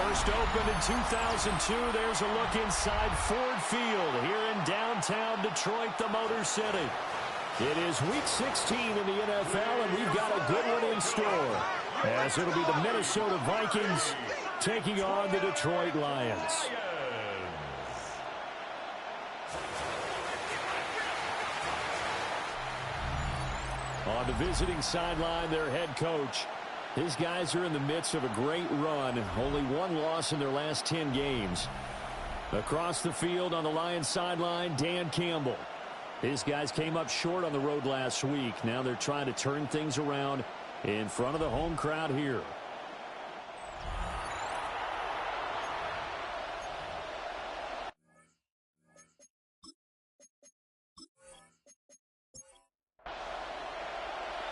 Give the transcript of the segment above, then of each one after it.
First opened in 2002. There's a look inside Ford Field here in downtown Detroit, the Motor City. It is Week 16 in the NFL, and we've got a good one in store, as it'll be the Minnesota Vikings taking on the Detroit Lions. On the visiting sideline, their head coach. His guys are in the midst of a great run. Only one loss in their last 10 games. Across the field on the Lions sideline, Dan Campbell. His guys came up short on the road last week. Now they're trying to turn things around in front of the home crowd here.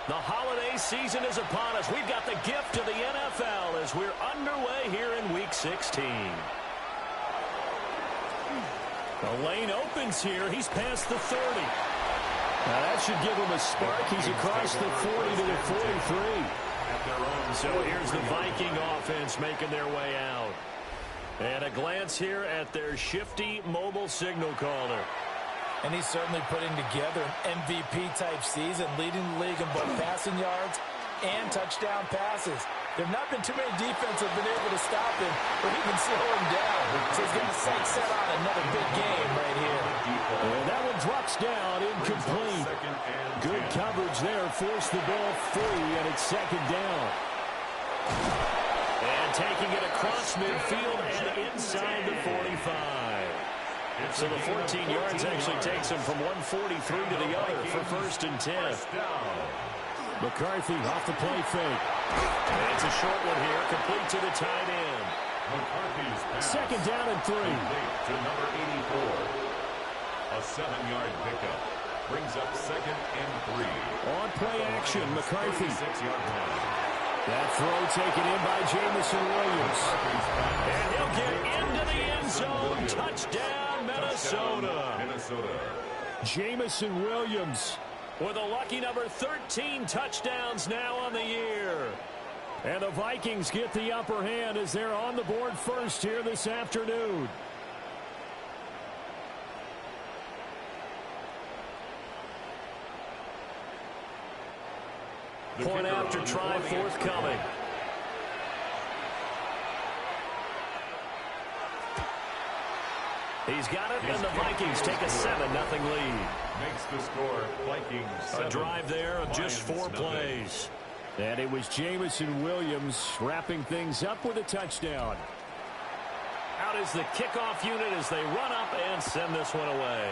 The holiday season is upon us. We've got the gift of the NFL as we're underway here in Week 16. The lane opens here. He's past the 30. Now that should give him a spark. He's across the 40 to the 43. So here's the Viking offense making their way out. And a glance here at their shifty mobile signal caller. And he's certainly putting together an MVP-type season, leading the league in both passing yards and touchdown passes. There have not been too many defenses that have been able to stop him or even slow him down. So he's got a sight set on another big game right here. And that one drops down, incomplete. Good coverage there, forced the ball free, and it's second down. And taking it across midfield and inside the 45. So the 14 yards actually takes him from 143 to the other for first and 10. McCarthy off the play fake. And it's a short one here, complete to the tight end. Second down and 3. To number 84. A 7-yard pickup. Brings up second and 3. On play action, McCarthy. 6-yard line. That throw taken in by Jamison Williams. And he'll get into the end zone. Touchdown, Minnesota. Jamison Williams with a lucky number 13 touchdowns now on the year. And the Vikings get the upper hand as they're on the board first here this afternoon. Point after try forthcoming. He's got it, and the Vikings take a 7-0 lead. Makes the score Vikings 7. A drive there of just 4 plays. And it was Jamison Williams wrapping things up with a touchdown. Out is the kickoff unit as they run up and send this one away.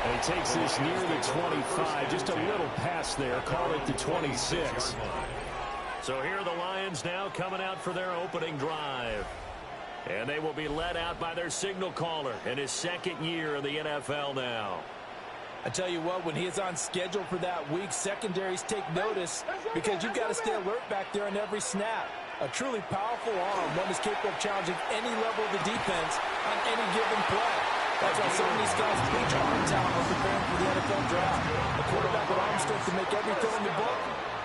And he takes this near the 25. Just a little pass there. Call it the 26. So here are the Lions now coming out for their opening drive. And they will be led out by their signal caller in his second year in the NFL now. I tell you what, when he is on schedule for that week, secondaries take notice because you've got to stay alert back there on every snap. A truly powerful arm, one is capable of challenging any level of the defense on any given play. That's why some of these guys reach arm talent are preparing for the NFL draft. A quarterback with arm strength to make every throw in the book.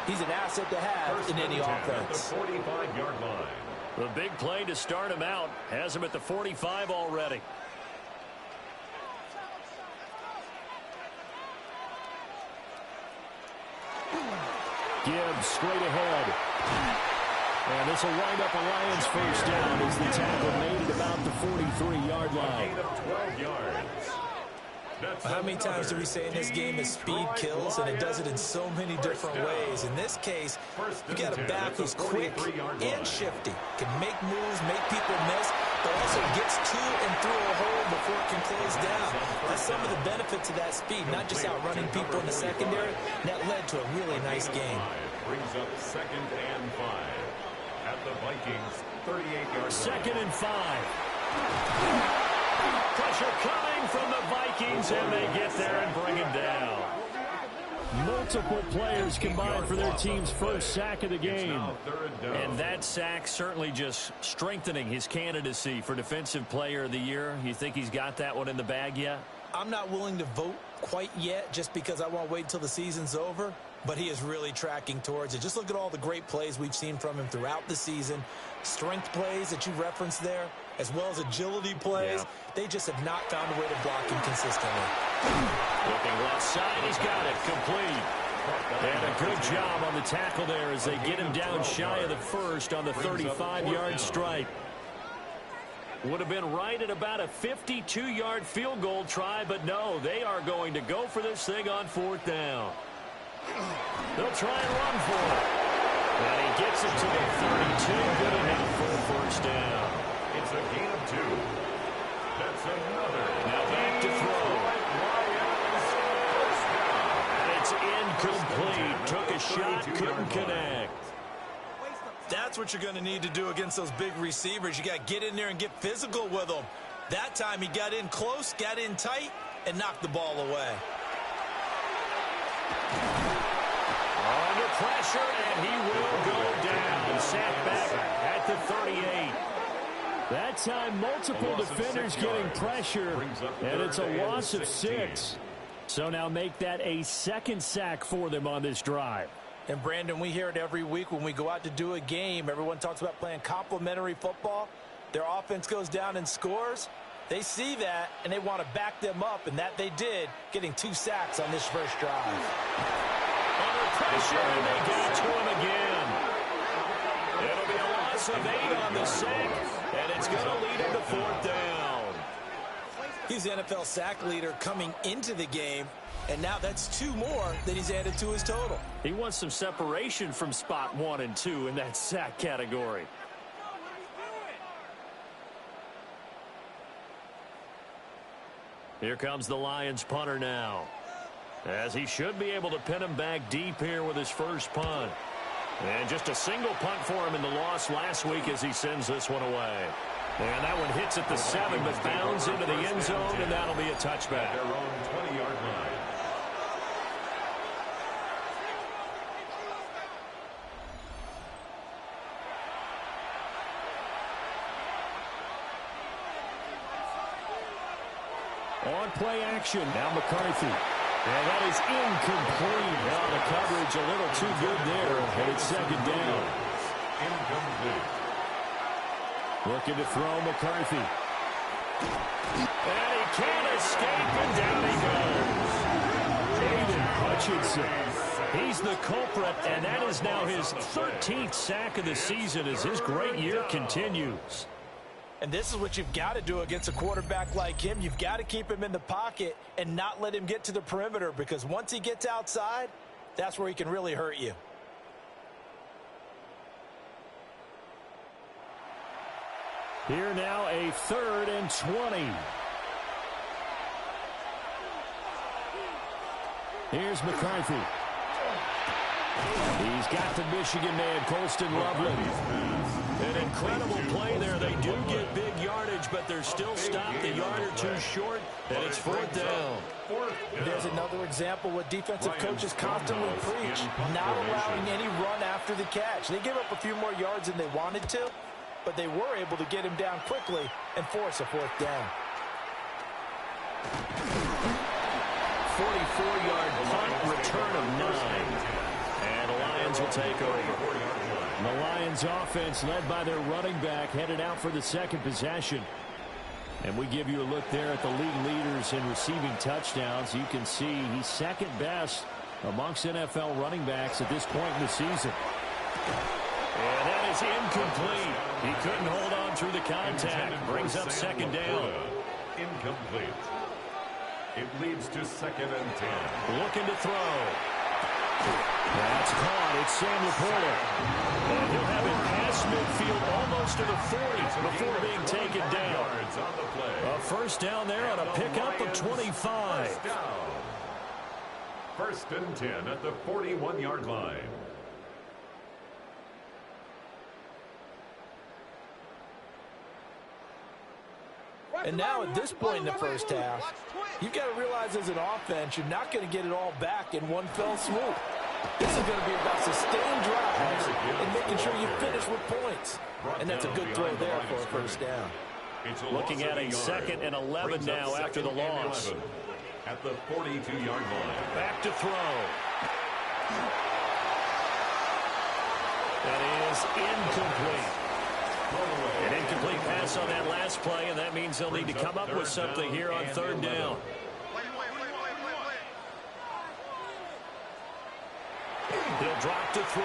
He's an asset to have in any offense. The 45-yard line. The big play to start him out has him at the 45 already. Gibbs straight ahead. And this will wind up a Lions first down as the tackle made at about the 43-yard line. Gain of 12 yards. How many times do we say in this game is speed kills, and it does it in so many different ways. In this case, you got a back who's quick and shifty, can make moves, make people miss, but also gets to and through a hole before it can close down. That's some of the benefits of that speed, not just outrunning people in the secondary. That led to a really nice game. Brings up second and 5 at the Vikings 38-yard line. Second and 5. Pressure coming from the Vikings, and they get there and bring him down. Multiple players combined for their team's first sack of the game. And that sack certainly just strengthening his candidacy for Defensive Player of the Year. You think he's got that one in the bag yet? I'm not willing to vote quite yet just because I want to wait until the season's over. but he is really tracking towards it. Just look at all the great plays we've seen from him throughout the season. Strength plays that you referenced there, as well as agility plays. Yeah. They just have not found a way to block him consistently. Looking left side, he's got it, complete. And a good job on the tackle there as they get him down shy of the first on the 35-yard stripe. Would have been right at about a 52-yard field goal try, but no, they are going to go for this thing on 4th down. They'll try and run for it. And he gets it to the 32. Good enough for a first down. It's a gain of 2. That's another. Now back to throw. It's incomplete. Took a shot, couldn't connect. That's what you're going to need to do against those big receivers. You got to get in there and get physical with them. That time he got in close, got in tight, and knocked the ball away. Under pressure, and he will go down. Sacked back at the 38. That time, multiple defenders getting pressure, and it's a loss of 6. So now make that a second sack for them on this drive. And, Brandon, we hear it every week when we go out to do a game. Everyone talks about playing complementary football. Their offense goes down and scores. They see that, and they want to back them up, and that they did, getting 2 sacks on this first drive. Under pressure, and they get it to him again. It'll be a loss of 8 on the sack, and it's going to lead him to 4th down. He's the NFL sack leader coming into the game, and now that's 2 more that he's added to his total. He wants some separation from spot 1 and 2 in that sack category. Here comes the Lions punter now, as he should be able to pin him back deep here with his first punt. And just a single punt for him in the loss last week as he sends this one away. And that one hits at the 7, but bounds into the end zone, and that'll be a touchback. Their own 20-yard line. On play action, now McCarthy. And that is incomplete. Now the coverage a little too good there, and it's 2nd down. Incomplete. Looking to throw McCarthy. And he can't escape, and down he goes. David Hutchinson. He's the culprit, and that is now his 13th sack of the season as his great year continues. And this is what you've got to do against a quarterback like him. You've got to keep him in the pocket and not let him get to the perimeter, because once he gets outside, that's where he can really hurt you. Here now, a 3rd and 20. Here's McCarthy. He's got the Michigan man, Colston Loveland. An incredible play there. They do get big yardage, but they're still stopped a yard or 2 short, and it's 4th down. There's another example what defensive coaches constantly preach, not allowing any run after the catch. They gave up a few more yards than they wanted to, but they were able to get him down quickly and force a 4th down. 44-yard punt, return of 9. And the Lions will take over. The Lions offense led by their running back headed out for the 2nd possession. And we give you a look there at the league leaders in receiving touchdowns. You can see he's 2nd best amongst NFL running backs at this point in the season. And that is incomplete. He couldn't hold on through the contact. Brings up 2nd down. Incomplete. It leads to 2nd and 10. Looking to throw. That's caught. It's Sam Laporta. And he'll have it past midfield almost to the 40 before being taken down. A first down there on a pickup of 25. 1st and 10 at the 41-yard line. And now at this point in the first half, you've got to realize as an offense, you're not going to get it all back in one fell swoop. This is going to be about sustained drives and making sure you finish with points. And that's a good throw there for a first down. Looking at a 2nd and 11 now after the loss. At the 42-yard line. Back to throw. That is incomplete. An incomplete pass on that last play, and that means they'll need to come up with something here on third down. He'll drop to throw.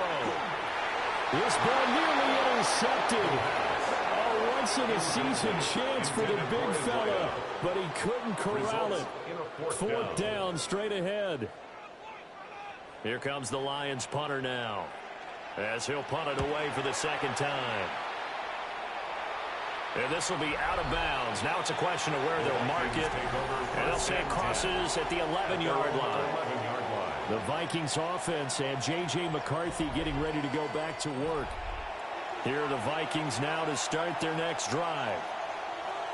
This ball nearly intercepted. A once-in-a-season chance for the big fella, but he couldn't corral it. Fourth down, straight ahead. Here comes the Lions punter now, as he'll punt it away for the second time. And this will be out of bounds. Now it's a question of where they'll mark it. And they'll say it crosses at the 11-yard line. The Vikings offense and J.J. McCarthy getting ready to go back to work. Here are the Vikings now to start their next drive.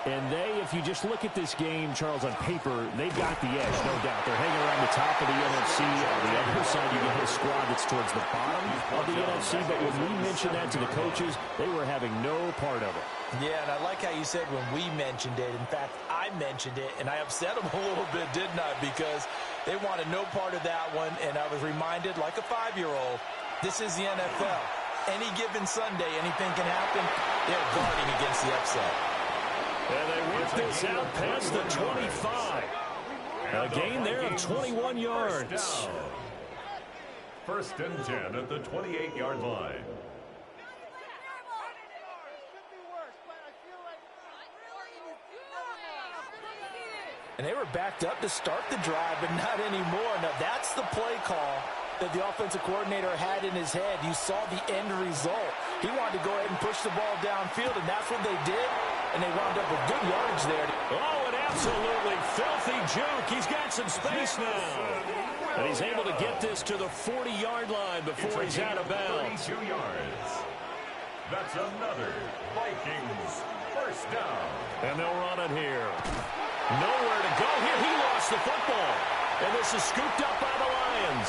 And they, if you just look at this game, Charles, on paper, they've got the edge, no doubt. They're hanging around the top of the NFC. On the other side, you get a squad that's towards the bottom of the NFC. But when we mentioned that to the coaches, they were having no part of it. Yeah, and I like how you said when we mentioned it. In fact, I mentioned it, and I upset them a little bit, didn't I? Because they wanted no part of that one, and I was reminded, like a 5-year-old, this is the NFL. Any given Sunday, anything can happen. They're guarding against the upset. And they work this out past the 25. A gain there of 21 yards. First and 10 at the 28-yard line. And they were backed up to start the drive, but not anymore. Now, that's the play call that the offensive coordinator had in his head. You saw the end result. He wanted to go ahead and push the ball downfield, and that's what they did. And they wound up with good yardage there. Oh, an absolutely filthy juke. He's got some space now. And he's able to get this to the 40-yard line before he's out of bounds. 42 yards. That's another Vikings first down. And they'll run it here. Nowhere to go here. He lost the football. And this is scooped up by the Lions.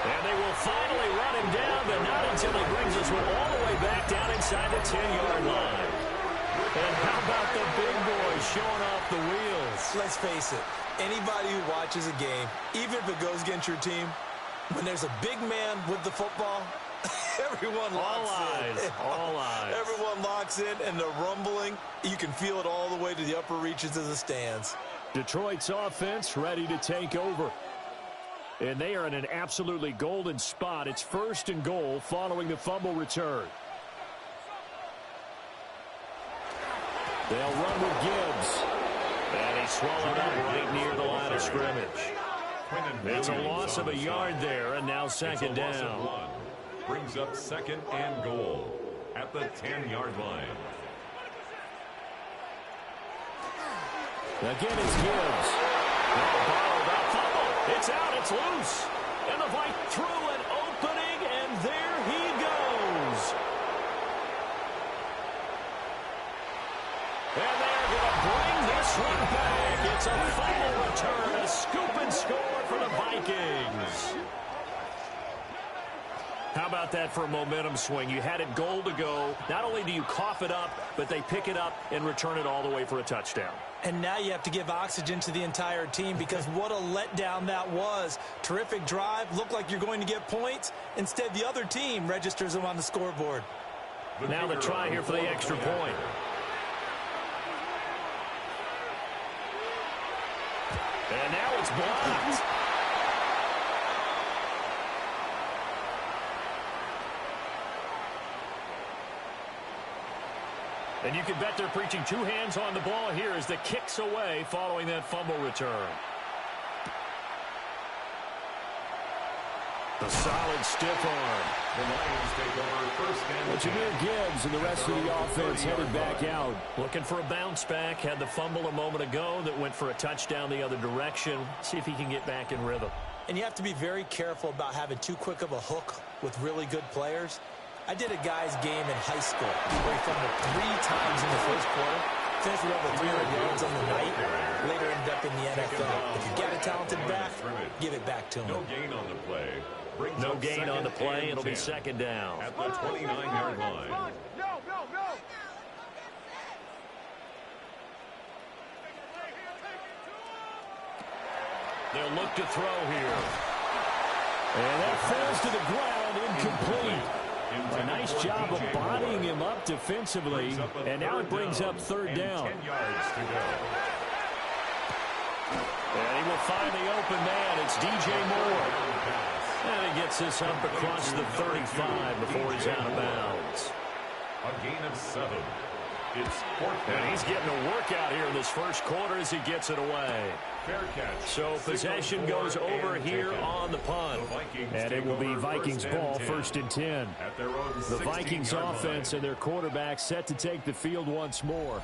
And they will finally run him down, but not until he brings this one all the way back down inside the 10-yard line. And how about the big boys showing off the wheels? Let's face it, anybody who watches a game, even if it goes against your team, when there's a big man with the football, everyone locks in. All eyes. Everyone locks in, and the rumbling, you can feel it all the way to the upper reaches of the stands. Detroit's offense ready to take over. And they are in an absolutely golden spot. It's first and goal following the fumble return. They'll run with Gibbs. And he's swallowed up right near the line of scrimmage. It's a loss of a yard there, and now second down. Brings up second and goal at the 10-yard line. Again, it's Gibbs. Borrowed that fumble. It's out. It's loose. And the Vikings through an opening, and there he goes. And they're going to bring this one back. It's a fumble return, a scoop and score for the Vikings. How about that for a momentum swing? You had it goal to go. Not only do you cough it up, but they pick it up and return it all the way for a touchdown. And now you have to give oxygen to the entire team because what a letdown that was. Terrific drive. Looked like you're going to get points. Instead, the other team registers them on the scoreboard. Now the try here for the extra point. And now it's blocked. And you can bet they're preaching two hands on the ball here as the kick's away following that fumble return. A solid stiff arm. The Lions take over first and Jameer Gibbs and the rest of the offense headed back out. Looking for a bounce back. Had the fumble a moment ago that went for a touchdown the other direction. See if he can get back in rhythm. And you have to be very careful about having too quick of a hook with really good players. I did a guy's game in high school where he fumbled 3 times in the first quarter, finished with over 300 yards on the night, later ended up in the NFL. If you got a talented back, give it back to him. no gain on the play. No gain on the play. It'll be second down. At the 29-yard line. They'll look to throw here. And that falls to the ground, incomplete. A nice job of bodying him up defensively, and now it brings up third down. 10 yards to go. And he will find the open man. It's DJ Moore. And he gets this up across the 35 before he's out of bounds. A gain of 7. It's fourth down. And he's getting a workout here in this first quarter as he gets it away. Fair catch. So possession goes over here on the punt. And it will be Vikings ball, 1st and 10. The Vikings offense and their quarterback set to take the field once more.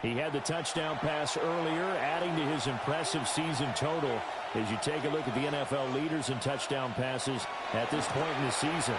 He had the touchdown pass earlier, adding to his impressive season total as you take a look at the NFL leaders in touchdown passes at this point in the season.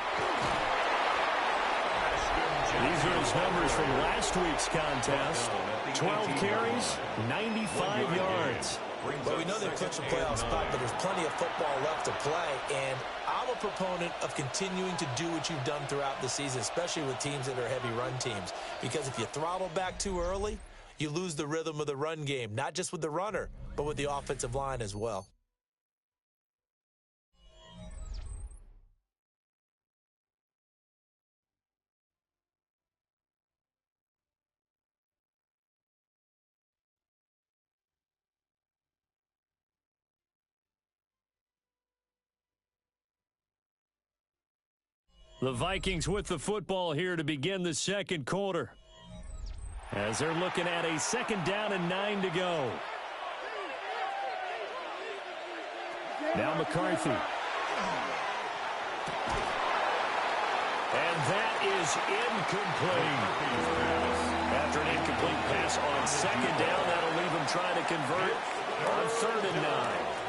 These are his numbers from last week's contest. 12 carries, 95 yards. Well, we know they've clinched a playoff spot, but there's plenty of football left to play, and I'm a proponent of continuing to do what you've done throughout the season, especially with teams that are heavy run teams, because if you throttle back too early, you lose the rhythm of the run game, not just with the runner, but with the offensive line as well. The Vikings with the football here to begin the second quarter. As they're looking at a 2nd down and 9 to go. Now McCarthy. And that is incomplete. After an incomplete pass on 2nd down, that'll leave him trying to convert on 3rd and 9.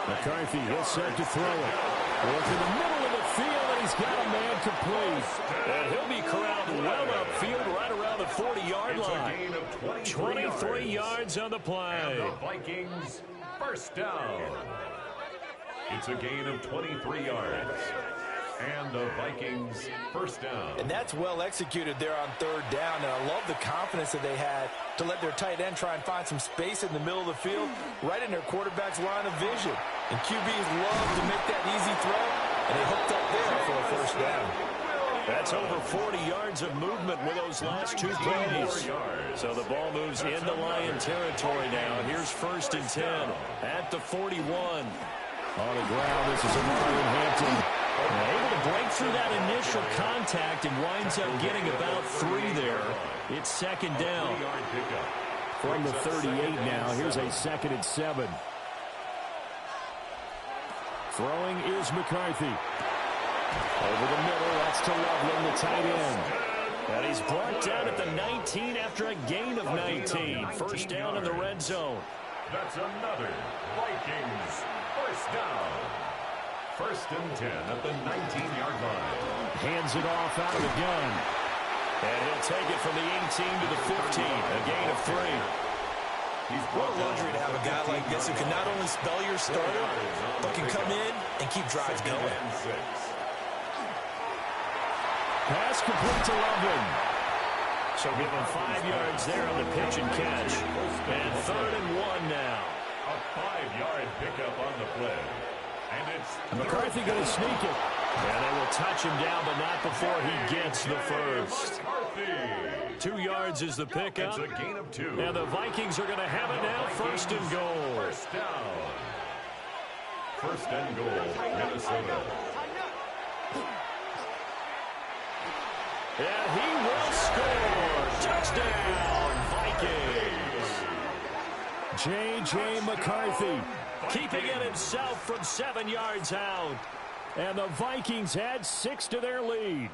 McCarthy, he'll set to throw it. Well, to the middle of the field, and he's got a man complete. And he'll be corralled well upfield right around the 40-yard line. It's a gain of 23 yards on the play. And the Vikings first down. It's a gain of 23 yards. And the Vikings first down. And that's well executed there on 3rd down. And I love the confidence that they had to let their tight end try and find some space in the middle of the field, right in their quarterback's line of vision. And QBs love to make that easy throw, and they hooked up there for a first down. That's over 40 yards of movement with those last 2 plays. So the ball moves into Lion territory now. Here's 1st and 10 at the 41. On the ground, this is Amari Hampton. Able to break through that initial contact and winds up getting about 3 there. It's 2nd down. From the 38 now, here's a 2nd and 7. Throwing is McCarthy. Over the middle, that's to Loveland, the tight end. And he's brought down at the 19 after a gain of 19. First down in the red zone. That's another Vikings first down. 1st and 10 at the 19-yard line. Hands it off out of the gun. And he'll take it from the 18 to the 15. A gain of 3. What a luxury to have a guy like this who can not only spell your starter, but can come in and keep drives going. Pass complete to Loveland. So give him 5 yards there on the pitch and catch. And 3rd and 1 now. A 5-yard pickup on the play. And it's McCarthy going to sneak it. And they will touch him down, but not before he gets the first. 2 yards is the pickup. It's a gain of 2. And the Vikings are going to have it now, 1st and goal. First down. 1st and goal, Minnesota. And he will score. Touchdown, Vikings. J.J. McCarthy keeping it himself from 7 yards out. And the Vikings add 6 to their lead.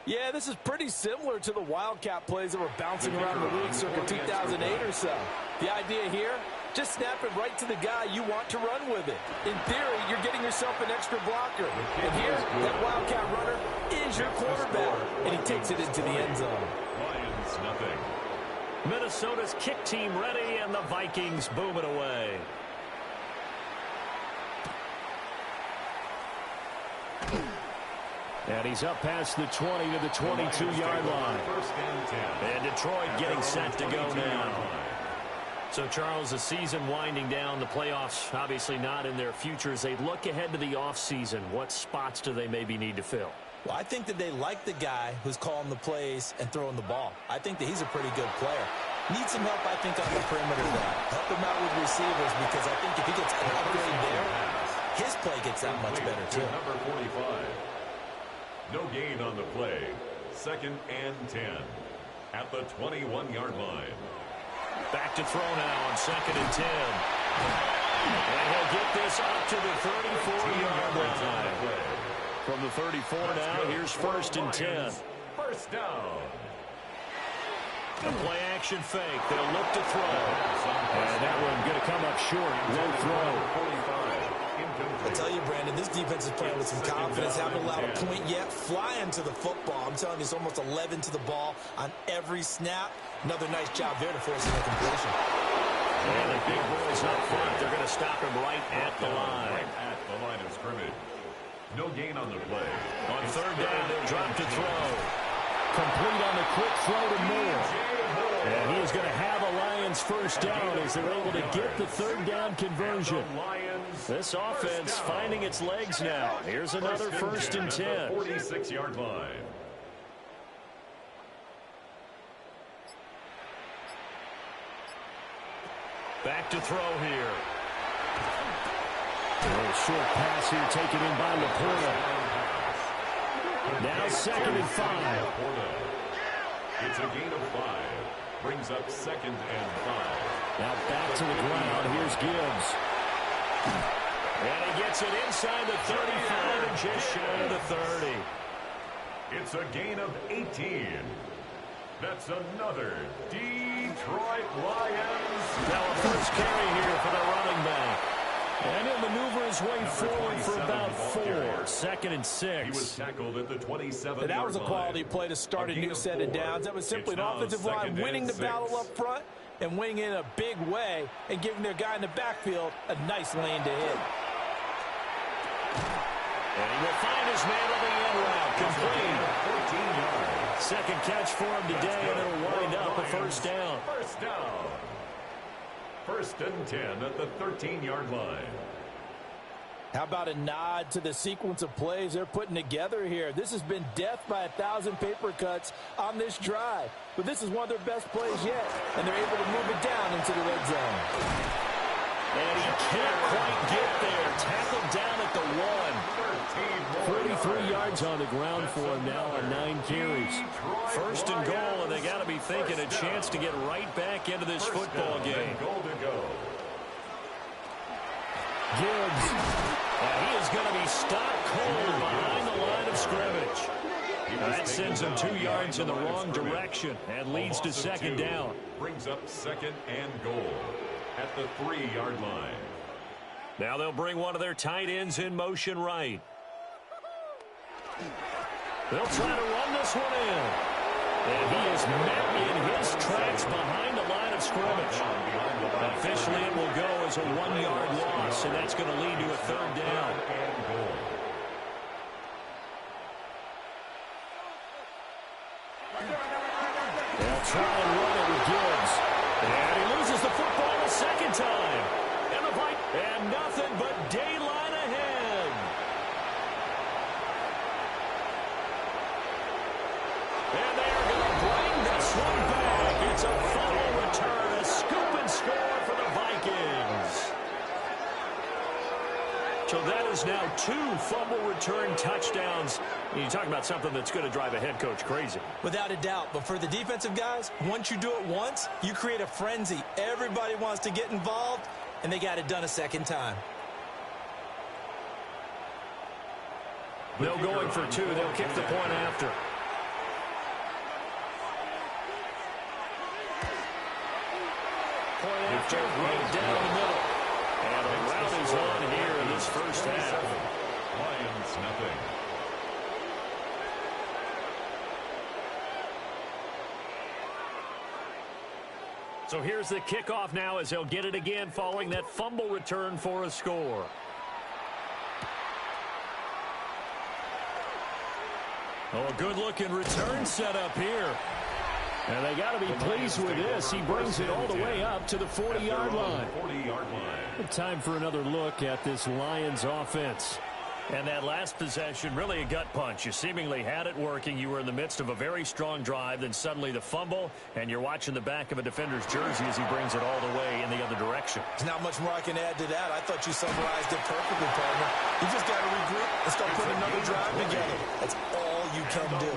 Yeah, this is pretty similar to the Wildcat plays that were bouncing around the league circa 2008 or so. The idea here, just snap it right to the guy you want to run with it. In theory, you're getting yourself an extra blocker. And here, that Wildcat runner is your quarterback. And he takes it into the end zone. Lions, nothing. Minnesota's kick team ready, and the Vikings boom it away. And he's up past the 20 to the 22-yard line. First and 10. And Detroit getting set to go now. So, Charles, the season winding down, the playoffs obviously not in their future. As they look ahead to the offseason, what spots do they maybe need to fill? Well, I think that they like the guy who's calling the plays and throwing the ball. I think that he's a pretty good player. Needs some help, I think, on the perimeter there. Help him out with receivers because I think if he gets an upgrade there, his play gets that much better, too. Number 45. No gain on the play. 2nd and 10 at the 21-yard line. Back to throw now on 2nd and 10. And he'll get this up to the 34-yard line. From the 34 now, here's 1st and 10. First down. A play-action fake. They'll look to throw. And that one going to come up short. Low throw. I tell you, Brandon, this defense is playing with some confidence. Haven't allowed a point yet. Flying to the football. I'm telling you, it's almost 11 to the ball on every snap. Another nice job there to force an incompletion. And the big boys up front. They're going to stop him right at the line. Right at the line of scrimmage. No gain on the play. On 3rd down, they'll drop to throw. Complete on the quick throw to Moore. And he is going to have a Lions first down as they're able to get the 3rd down conversion. This offense finding its legs now. Here's another 1st and 10. 46-yard line. Back to throw here. A little short pass here taken in by Laporta. Now 2nd and 5. It's a gain of 5. Brings up 2nd and 5. Now back to the ground. Here's Gibbs. And he gets it inside the 35 and just shy of the 30. It's a gain of 18. That's another Detroit Lions. Now a first carry here for the running back. And he'll maneuver his way forward for about 4. 2nd and 6. He was tackled at the 27th. And that was a quality play to start a new set of downs. That was simply an offensive line winning the battle up front and winning in a big way and giving their guy in the backfield a nice lane to hit. And he will find his man on the end route. Complete. 14 yards. Second catch for him today, and it'll wind up a first down. First down. 1st and 10 at the 13-yard line. How about a nod to the sequence of plays they're putting together here? This has been death by 1,000 paper cuts on this drive. But this is one of their best plays yet, and they're able to move it down into the red zone. And he can't quite get there. Tackled down at the 1. 43 yards on the ground for him now on 9 carries. 1st and goal, and they got to be thinking a chance to get right back into this football game. Goal to go. Gibbs. And he is going to be stopped cold behind the line of scrimmage. That sends him 2 yards in the wrong direction and leads to 2nd down. Brings up 2nd and goal at the 3-yard line. Now they'll bring one of their tight ends in motion right. They'll try to run this one in. And he is met in his tracks behind the line of scrimmage. Officially, it will go as a 1-yard loss, and that's going to lead to a 3rd down. They'll try and run it with Gibbs. And he loses the football a 2nd time. And the fight, and nothing but daylight ahead. And they are going to bring this one back. It's a fumble return, a scoop and score for the Vikings. So that is now 2 fumble return touchdowns. You talk about something that's going to drive a head coach crazy. Without a doubt. But for the defensive guys, once you do it once, you create a frenzy. Everybody wants to get involved, and they got it done a 2nd time. They'll going for 2. They'll kick the point after. Point after, right down the middle. And a rout is on here in this first half. Lions nothing. So here's the kickoff now as they'll get it again following that fumble return for a score. Oh, a good-looking return set up here. And they got to be pleased with this. He brings it all the way up to the 40-yard line. Time for another look at this Lions offense. And that last possession, really a gut punch. You seemingly had it working. You were in the midst of a very strong drive. Then suddenly the fumble, and you're watching the back of a defender's jersey as he brings it all the way in the other direction. There's not much more I can add to that. I thought you summarized it perfectly, partner. You just got to regroup and start putting another drive together. That's all you can do.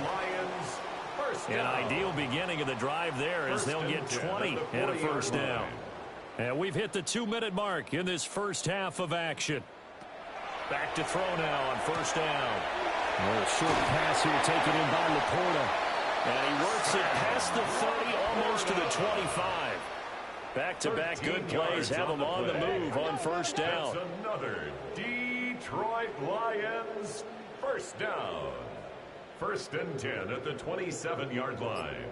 An ideal beginning of the drive there as they'll get 20 and a first down. And we've hit the 2-minute mark in this first half of action. Back to throw now on first down. A short pass here taken in by Laporta. And he works it past the 30, almost to the 25. Back-to-back good plays have them on the move on first down. That's another Detroit Lions first down. First and 10 at the 27-yard line.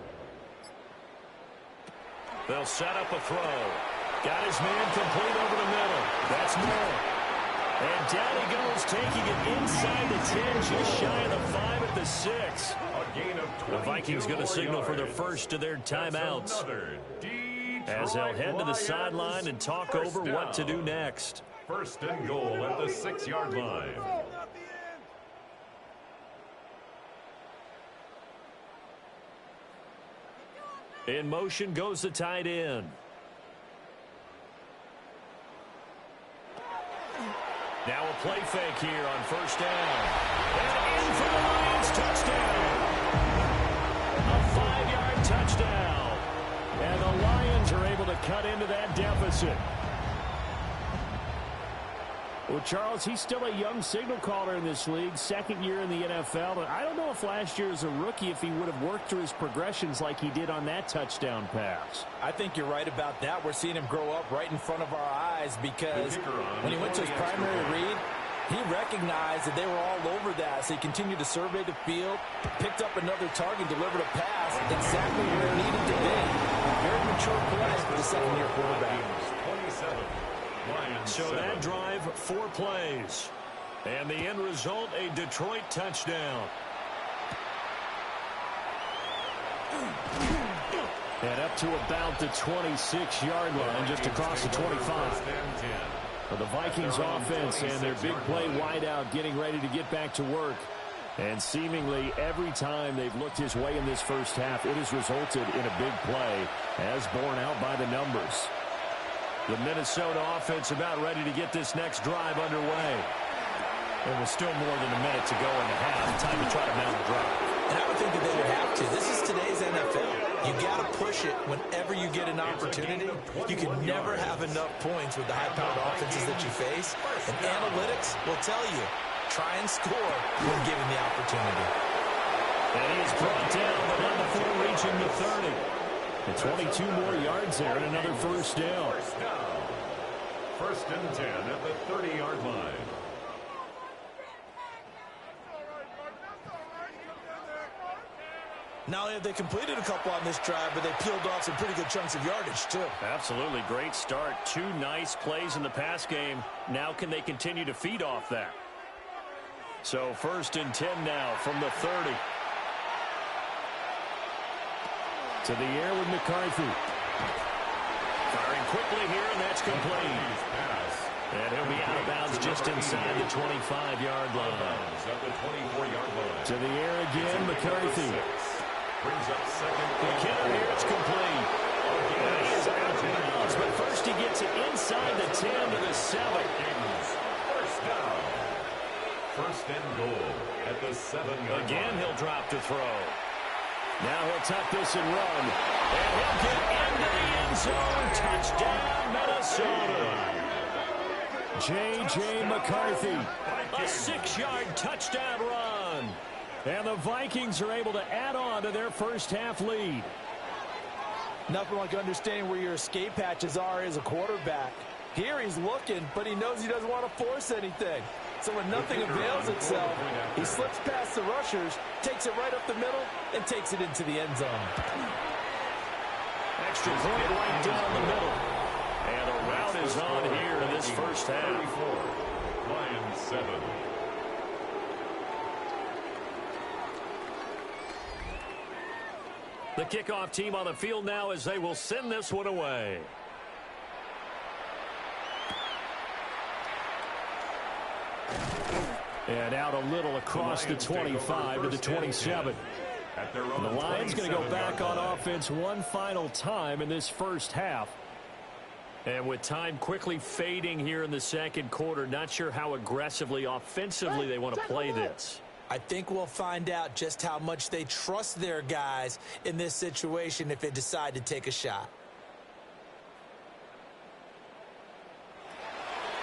They'll set up a throw. Got his man complete over the middle. That's Moore. And down he goes, taking it inside the 10, just shy of the 5 at the 6. A gain of 22 The Vikings going to signal for their first of their timeouts, as they'll head to the sideline and talk over what to do next. First and goal at the 6-yard line. In motion goes the tight end. Now a play fake here on first down. And in for the Lions, touchdown. A 5-yard touchdown. And the Lions are able to cut into that deficit. Well, Charles, he's still a young signal caller in this league, second year in the NFL. And I don't know if last year as a rookie, if he would have worked through his progressions like he did on that touchdown pass. I think you're right about that. We're seeing him grow up right in front of our eyes because when he went to his primary read, he recognized that they were all over that. So he continued to survey the field, picked up another target, delivered a pass exactly where it needed to be. Very mature play for the second-year quarterback. 27. So that drive, 4 plays. And the end result, a Detroit touchdown. And up to about the 26-yard line, just across the 25. For the Vikings offense and their big play wideout getting ready to get back to work. And seemingly every time they've looked his way in this first half, it has resulted in a big play, as borne out by the numbers. The Minnesota offense about ready to get this next drive underway. And with still more than a minute to go in the half, time to try to mount a drive. And I would think that they would have to. This is today's NFL. You got to push it whenever you get an opportunity. You can never have enough points with the high-powered offenses that you face. And analytics will tell you, try and score when given the opportunity. And he is brought down, but not before reaching the 30. And 22 more yards there and another first down. First and 10 at the 30-yard line. Not only have they completed a couple on this drive, but they peeled off some pretty good chunks of yardage, too. Absolutely. Great start. 2 nice plays in the pass game. Now can they continue to feed off that? So first and 10 now from the 30. To the air with McCarthy. Firing quickly here, and that's complete. And he'll be out of bounds just inside the 25-yard line. To the air again, McCarthy. Brings up second. McKinnon here, it's complete. And he is out of bounds, but first he gets it inside the 10 to the 7. First down. First and goal at the 7-yard line. Again, he'll drop to throw. Now he'll tuck this and run. And he'll get into the end zone. Touchdown, Minnesota. J.J. McCarthy. A 6-yard touchdown run. And the Vikings are able to add on to their first half lead. Nothing like understanding where your escape hatches are as a quarterback. Here he's looking, but he knows he doesn't want to force anything. So when nothing avails itself, he slips past the rushers, takes it right up the middle, and takes it into the end zone. Extra point right down the middle. And a route is on here in this first half. Lions 7. The The kickoff team on the field now as they will send this one away. And out a little across the 25 to the 27. And the Lions going to go back on offense one final time in this first half. And with time quickly fading here in the second quarter, not sure how aggressively, offensively they want to play this. I think we'll find out just how much they trust their guys in this situation if they decide to take a shot.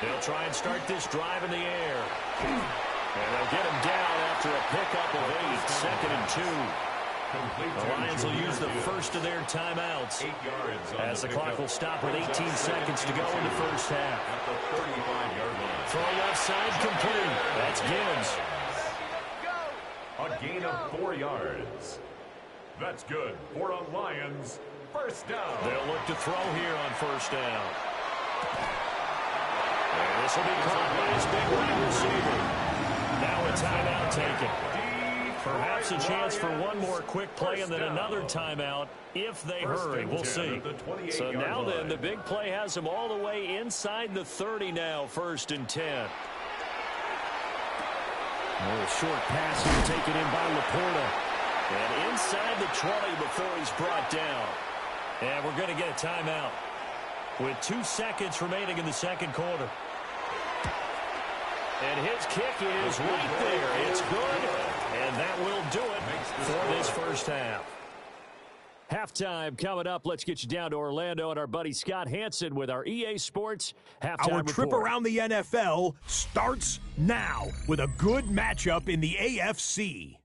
They'll try and start this drive in the air. And they'll get him down after a pickup of 8, 2nd and 2. The Lions will use the first of their timeouts as the clock will stop with 18 seconds to go in the first half. Throw left side complete. That's Gibbs. A gain of 4 yards. That's good for a Lions first down. They'll look to throw here on first down. And this will be caught by his big wide receiver. Now a timeout taken. Perhaps a chance for one more quick play and then another timeout if they hurry. We'll see. So now then, the big play has them all the way inside the 30 now, 1st and 10. A little short pass here taken in by Laporta. And inside the 20 before he's brought down. And we're going to get a timeout with 2 seconds remaining in the second quarter. And his kick is right there. It's good. And that will do it for this first half. Halftime coming up. Let's get you down to Orlando and our buddy Scott Hansen with our EA Sports halftime Our trip report. around the NFL starts now with a good matchup in the AFC.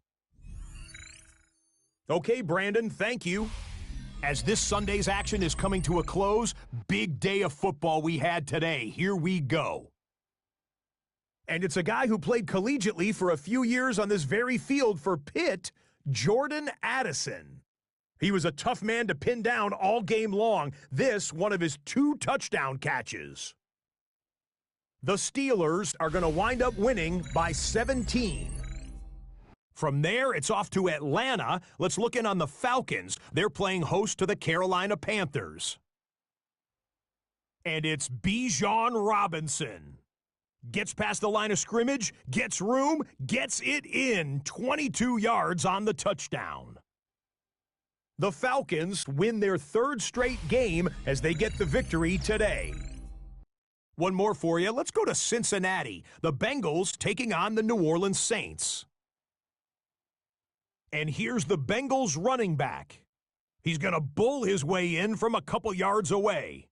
Okay, Brandon, thank you. As this Sunday's action is coming to a close, big day of football we had today. Here we go. And it's a guy who played collegiately for a few years on this very field for Pitt, Jordan Addison. He was a tough man to pin down all game long. This, one of his 2 touchdown catches. The Steelers are going to wind up winning by 17. From there, it's off to Atlanta. Let's look in on the Falcons. They're playing host to the Carolina Panthers. And it's Bijan Robinson. Gets past the line of scrimmage, gets room, gets it in. 22 yards on the touchdown. The Falcons win their 3rd straight game as they get the victory today. One more for you. Let's go to Cincinnati. The Bengals taking on the New Orleans Saints. And here's the Bengals running back. He's going to bull his way in from a couple yards away.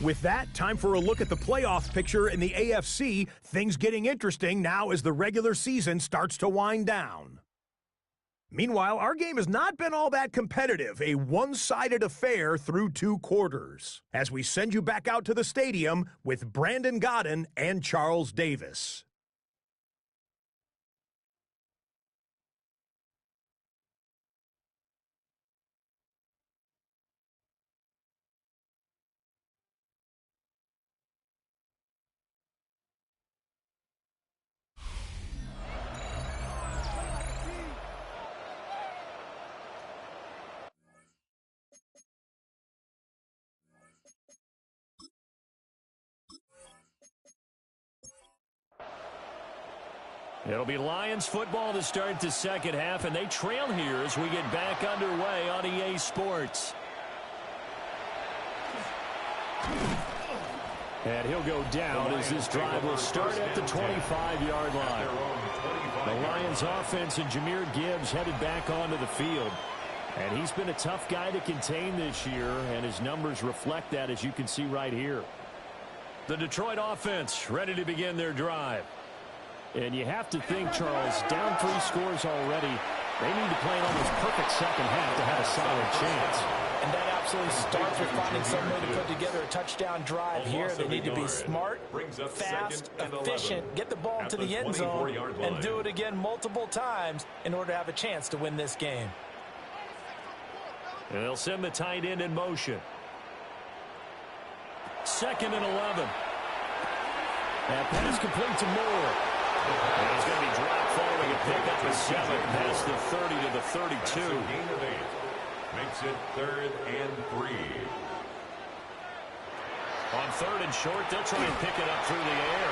With that, time for a look at the playoff picture in the AFC. Things getting interesting now as the regular season starts to wind down. Meanwhile, our game has not been all that competitive, a one-sided affair through 2 quarters. As we send you back out to the stadium with Brandon Godden and Charles Davis. It'll be Lions football to start the second half, and they trail here as we get back underway on EA Sports. And he'll go down as this drive will start at the 25-yard line. The Lions offense and Jahmyr Gibbs headed back onto the field. And he's been a tough guy to contain this year, and his numbers reflect that, as you can see right here. The Detroit offense ready to begin their drive. And you have to think, Charles, down 3 scores already, they need to play an almost perfect second half to have a solid chance. And that absolutely starts with finding some way to put together a touchdown drive here. They need to be smart, fast, efficient, get the ball into the end zone, and do it again multiple times in order to have a chance to win this game. And they'll send the tight end in motion. 2nd and 11. That pass complete to Moore. And he's going to be dropped following a pickup a 7 past the 30 to the 32. That's a gain of 8. Makes it 3rd and 3. On 3rd and short, they'll try and pick it up through the air.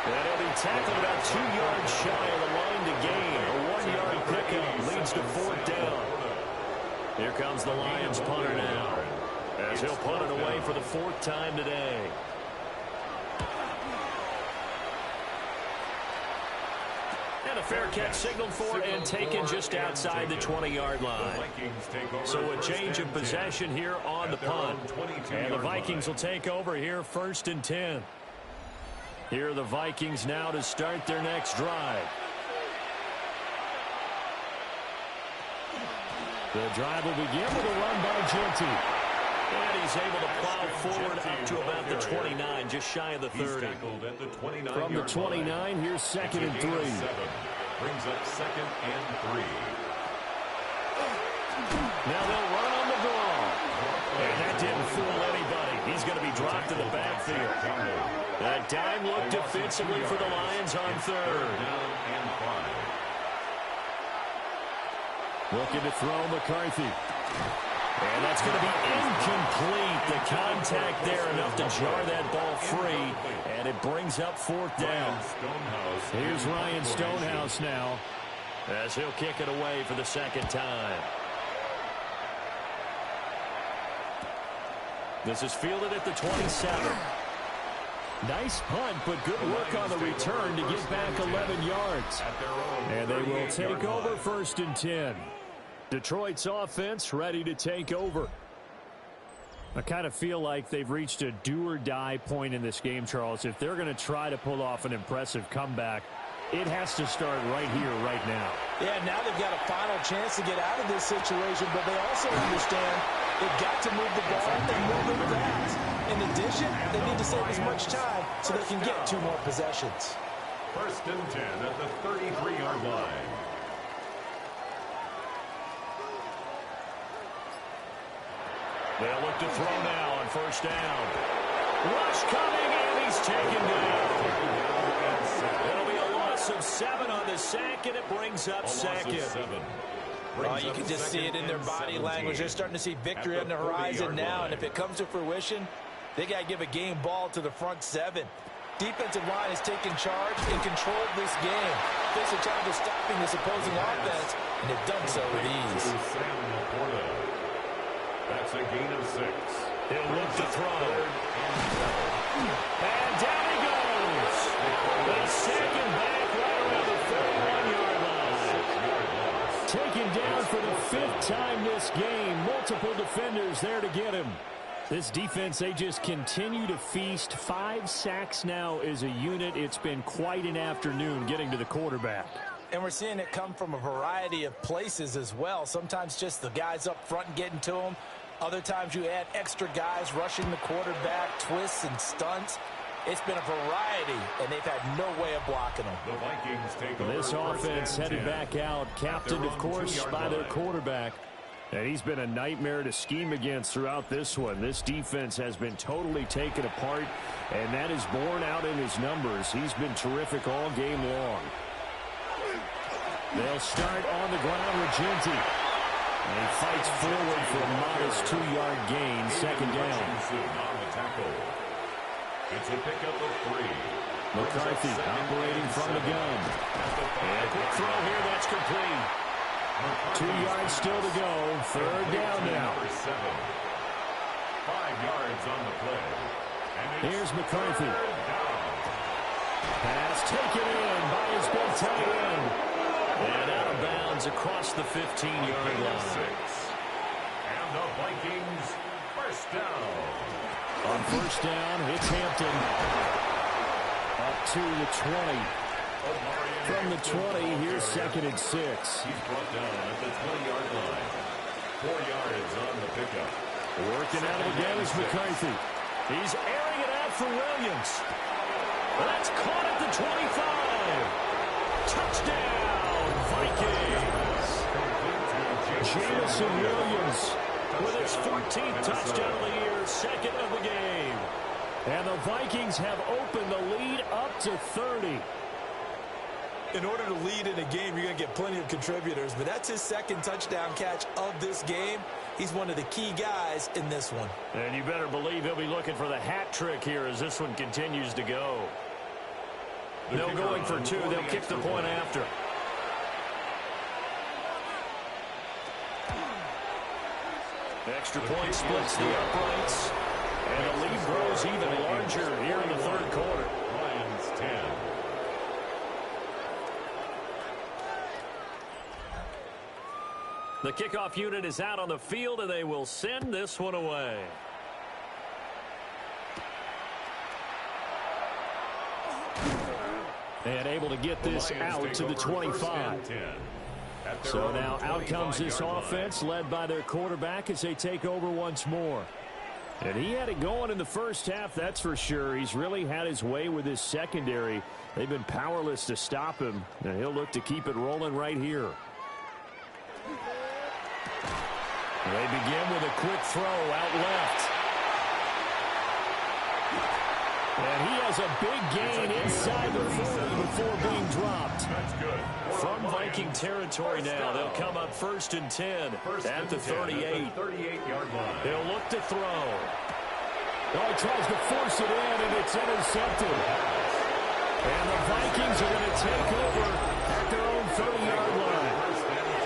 And he'll be tackled about 2 yards shy of the line to gain. A 1-yard pickup leads to 4th down. Here comes the Lions punter now, as he'll punt it away for the 4th time today. And a fair catch signaled for and taken just outside the 20-yard line. So a change of possession here on the punt. And the Vikings will take over here 1st and 10. Here are the Vikings now to start their next drive. The drive will begin with a run by Genty. And he's able to plow forward up to about the 29, just shy of the 30. From the 29, here's 2nd and 3. Brings up 2nd and 3. Now they'll run on the draw. And that didn't fool anybody. He's going to be dropped in the backfield. That dime look defensively for the Lions on 3rd. Down and 5. Looking to throw McCarthy. And that's going to be incomplete. The contact there enough to jar that ball free. And it brings up 4th down. Here's Ryan Stonehouse now, as he'll kick it away for the 2nd time. This is fielded at the 27. Nice punt, but good work on the return to get back 11 yards. And they will take over 1st and 10. Detroit's offense ready to take over. I kind of feel like they've reached a do-or-die point in this game, Charles. If they're going to try to pull off an impressive comeback, it has to start right here, right now. Yeah, now they've got a final chance to get out of this situation, but they also understand they've got to move the ball and move it fast. In addition, they need to save as much time so they can get 2 more possessions. 1st and 10 at the 33-yard line. They'll look to throw now on 1st down. Rush coming, and he's taken down. It'll be a loss of 7 on the sack, and it brings up 2nd. You can just see it in their body language. They're starting to see victory on the horizon now, and if it comes to fruition, they got to give a game ball to the front 7. Defensive line has taken charge and controlled this game. Face a challenge of stopping this opposing offense, and they've done so with ease. That's a gain of 6. He'll look to throw. And down he goes. The 2nd back right around the 41-yard line. Taken down for the 5th time this game. Multiple defenders there to get him. This defense, they just continue to feast. 5 sacks now as a unit. It's been quite an afternoon getting to the quarterback. And we're seeing it come from a variety of places as well. Sometimes just the guys up front and getting to them. Other times you add extra guys rushing the quarterback, twists and stunts. It's been a variety, and they've had no way of blocking them. The Vikings take over. This offense headed back out, captained, of course, by their quarterback. And he's been a nightmare to scheme against throughout this one. This defense has been totally taken apart, and that is borne out in his numbers. He's been terrific all game long. They'll start on the ground with Genty. And he fights forward for a modest 2-yard gain, 2nd down. It's a pickup of 3. McCarthy operating from the gun. And a quick throw here, that's complete. 2 yards still to go, 3rd down now. 5 yards on the play. Here's McCarthy. Pass taken in by his big tight end. And out of bounds across the 15-yard line. And the Vikings 1st down. On 1st down, it's Hampton. Up to the 20. From the 20, here's 2nd and 6. He's brought down at the 20-yard line. 4 yards on the pickup. Working out of the game is McCarthy. He's airing it out for Williams. That's caught at the 25. Touchdown, Vikings. Jamison Williams with his 14th touchdown of the year, 2nd of the game. And the Vikings have opened the lead up to 30. In order to lead in a game, you're going to get plenty of contributors, but that's his second touchdown catch of this game. He's one of the key guys in this one. And you better believe he'll be looking for the hat trick here as this one continues to go. No going for two. They'll kick the point after. Extra point splits the uprights. And the lead grows even larger here in the third quarter. Lions 10. The kickoff unit is out on the field, and they will send this one away. And able to get this out to the 25. So now out comes this offense led by their quarterback as they take over once more. And he had it going in the first half, that's for sure. He's really had his way with his secondary. They've been powerless to stop him, and he'll look to keep it rolling right here. They begin with a quick throw out left. And he has a big gain inside the 40 before being dropped. That's good. From Viking territory now, they'll come up 1st and 10 at the 38. 38-yard line. He'll look to throw. Oh, he tries to force it in, and it's intercepted. And the Vikings are going to take over at their own 30-yard line.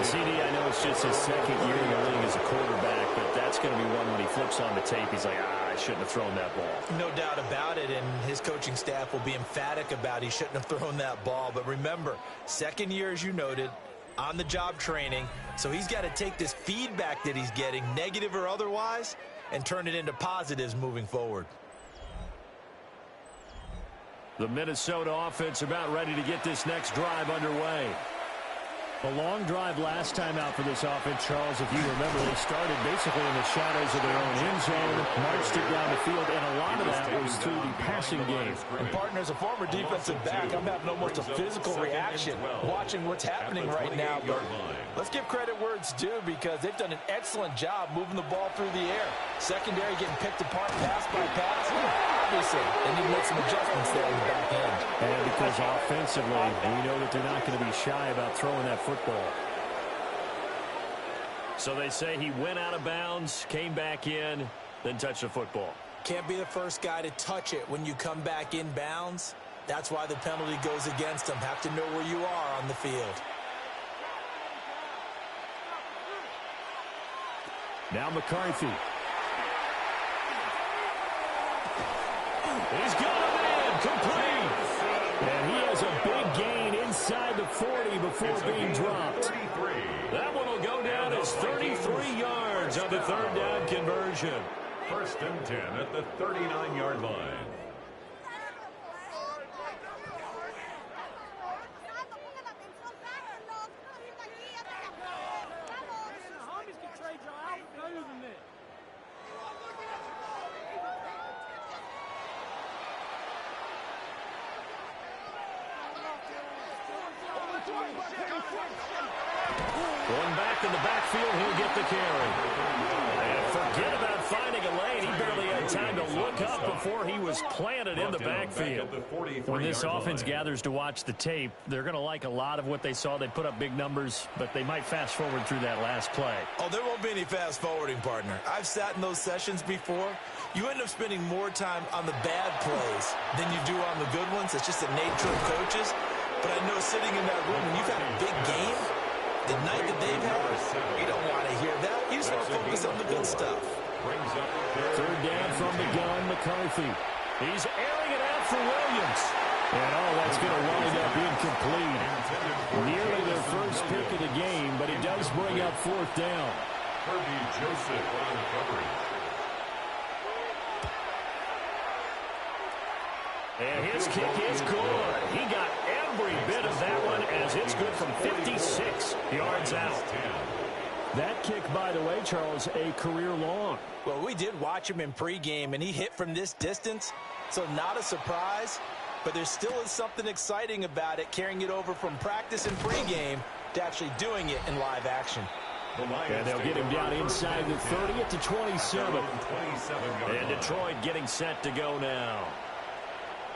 CD, I know it's just his second year in the league as a quarterback, but that's going to be one when he flips on the tape. He's like, I shouldn't have thrown that ball. No doubt about it, and his coaching staff will be emphatic about he shouldn't have thrown that ball. But remember, second year, as you noted, on-the-job training, so he's got to take this feedback that he's getting, negative or otherwise, and turn it into positives moving forward. The Minnesota offense about ready to get this next drive underway. A long drive last time out for this offense, Charles. If you remember, they started basically in the shadows of their own end zone, marched it down the field, and a lot of that was through the passing game. And, partner, as a former defensive back, I'm having almost a physical reaction watching what's happening right now. But let's give credit where it's due because they've done an excellent job moving the ball through the air. Secondary getting picked apart pass by pass. Obviously, they need to make some adjustments there in the back end. And because offensively, we know that they're not going to be shy about throwing that football. So they say he went out of bounds, came back in, then touched the football. Can't be the first guy to touch it when you come back in bounds. That's why the penalty goes against him. Have to know where you are on the field. Now McCarthy. He's got him in, complete. And he has a big gain inside the 40 before being dropped. That one will go down as 33 yards on the third down conversion. 1st and 10 at the 39-yard line. Going back in the backfield, he'll get the carry. And forget about finding a lane. He barely had time to look up before he was planted in the backfield. When this offense gathers to watch the tape, they're going to like a lot of what they saw. They put up big numbers, but they might fast forward through that last play. Oh, there won't be any fast forwarding, partner. I've sat in those sessions before. You end up spending more time on the bad plays than you do on the good ones. It's just the nature of coaches. But I know sitting in that room, when you've had a big game, the night that they've had, you don't want to hear that. You just want to focus on the good stuff. Third down from the gun, McCarthy. He's airing it out for Williams. And, that's going to wind up incomplete. Nearly their first pick of the game, but he does bring up 4th down. Herbie Joseph on the coverage. And his kick is good. He got every bit of that one as it's good from 56 yards out. That kick, by the way, Charles, a career long. Well, we did watch him in pregame, and he hit from this distance, so not a surprise. But there still is something exciting about it, carrying it over from practice and pregame to actually doing it in live action. And they'll get him down inside the 30 at the 27. And Detroit getting set to go now.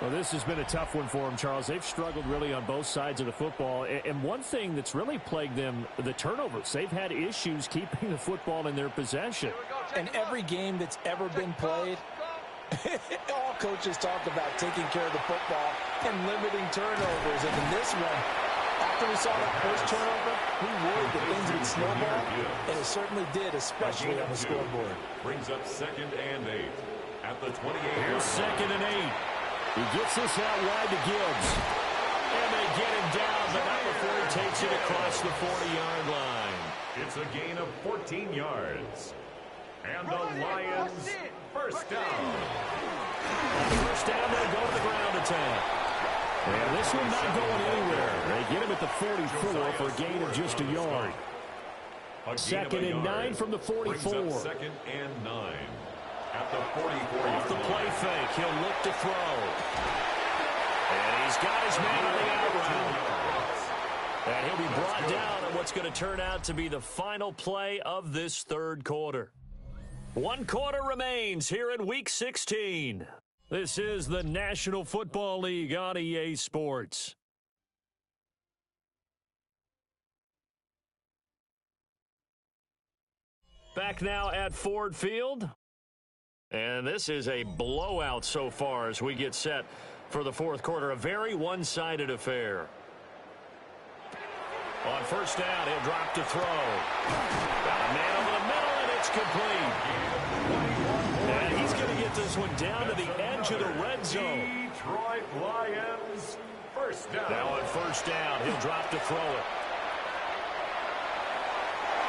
Well, this has been a tough one for them, Charles. They've struggled really on both sides of the football. And one thing that's really plagued them, the turnovers. They've had issues keeping the football in their possession. And every game that's ever been played, all coaches talk about taking care of the football and limiting turnovers. And in this one, after we saw that first turnover, we worried that things would snowball, and it certainly did, especially on the scoreboard. Brings up 2nd and 8 at the 28. Here's 2nd and 8. He gets this out wide to Gibbs. And they get him down, but not before he takes it across the 40-yard line. It's a gain of 14 yards. And the Lions first down. First down, they'll go to the ground attack. And this one not going anywhere. They get him at the 44 for a gain of just a yard. 2nd and 9 from the 44. 2nd and 9 at the 44. Off the play fake, he'll look to throw. And he's got his man on the out route. And he'll be brought down at what's going to turn out to be the final play of this third quarter. 1 quarter remains here in Week 16. This is the National Football League on EA Sports. Back now at Ford Field. And this is a blowout so far as we get set for the fourth quarter. A very one-sided affair. On first down, he'll drop to throw. Got a man over the middle, and it's complete. And he's going to get this one down to the edge of the red zone. Detroit Lions first down. Now on first down, he'll drop to throw it.